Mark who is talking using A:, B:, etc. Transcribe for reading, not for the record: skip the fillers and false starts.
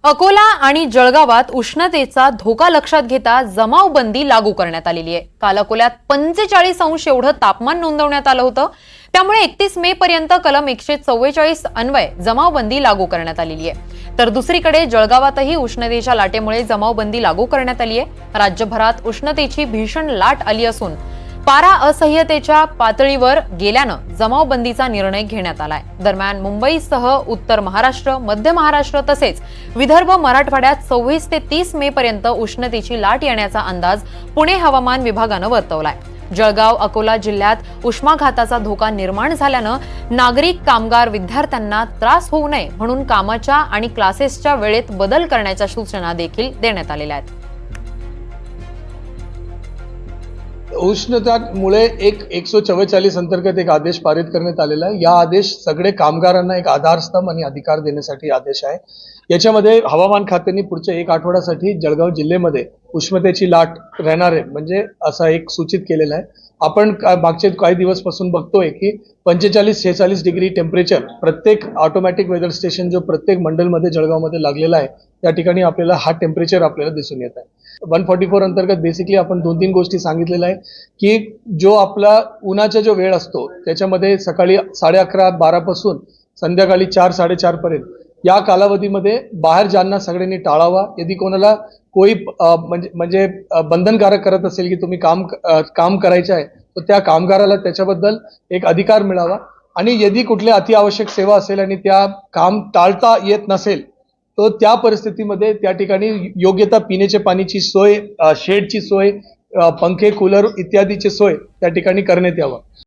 A: अकोला आणि जळगावात उष्णतेचा धोका लक्षात घेता जमावबंदी लागू करण्यात आलेली आहे। काल अकोल्यात 45 अंश एवढं तापमान नोंदवण्यात आलं होतं। त्यामुळे 31 मे पर्यंत कलम 144 अन्वये जमावबंदी लागू करण्यात आलेली आहे। तर दुसरीकडे जळगावातही उष्णतेच्या लाटेमुळे जमावबंदी लागू करण्यात आली आहे। राज्यभरात उष्णतेची भीषण लाट आली असून पारा असह्यतेच्या पातळीवर गेल्यानं जमावबंदीचा निर्णय घेण्यात आलाय। दरम्यान मुंबईसह उत्तर महाराष्ट्र, मध्य महाराष्ट्र तसेच विदर्भ, मराठवाड्यात 26 ते 30 मे पर्यंत उष्णतेची लाट येण्याचा अंदाज पुणे हवामान विभागानं वर्तवलाय। जळगाव, अकोला जिल्ह्यात उष्माघाताचा धोका निर्माण झाल्यानं नागरिक, कामगार, विद्यार्थ्यांना त्रास होऊ नये म्हणून कामाच्या आणि क्लासेसच्या वेळेत बदल करण्याच्या सूचना देखील देण्यात आलेल्या आहेत।
B: उष्णतामुळे एक 144 अंतर्गत एक आदेश पारित करण्यात आलेला आहे। या आदेश सगळे कामगारांना एक आधारस्तंभ आणि अधिकार देण्यासाठी आदेश आहे। याच्यामध्ये हवामान खात्याने पुढच्या एक आठवड्यासाठी जळगाव जिल्ह्यामध्ये उष्णतेची लाट राहणार आहे म्हणजे असा एक सूचित केलेला आहे। आपण मागचे काही दिवसपासून बघतोय की 45-46 डिग्री टेम्परेचर प्रत्येक ऑटोमॅटिक वेदर स्टेशन जो प्रत्येक मंडलमध्ये जळगावमध्ये लागलेला आहे त्या ठिकाणी आपल्याला हा टेम्परेचर आपल्याला दिसून येत आहे। 144 अंतर्गत बेसिकली आपण 2-3 गोष्टी सांगितलेल्या आहे की जो आपला उन्हाचा जो वेळ असतो त्याच्यामध्ये सकाळी 11:30-12 पासून संध्याकाळी 4-4:30 पर्यंत या कालावधीमध्ये बाहेर जाणं सगळ्यांनी टाळावा। यदि कोणाला कोई म्हणजे बंधनकारक करत असेल की तुम्ही काम करायचं आहे तर त्या कामगाराला त्याच्याबद्दल एक अधिकार मिळावा आणि यदि कुठल्या अतिआवश्यक सेवा असेल आणि त्या काम टाळता येत नसेल तो त्या परिस्थितीमध्ये त्या ठिकाणी योग्यता पिण्याच्या पाण्याची सोय, शेडची सोय, पंखे, कूलर इत्यादीची सोय त्या ठिकाणी करण्यात यावं।